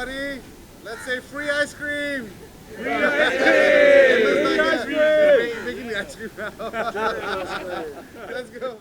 everybody. Let's say free ice cream. Free ice cream! Free ice cream! Making the ice cream now. Let's go.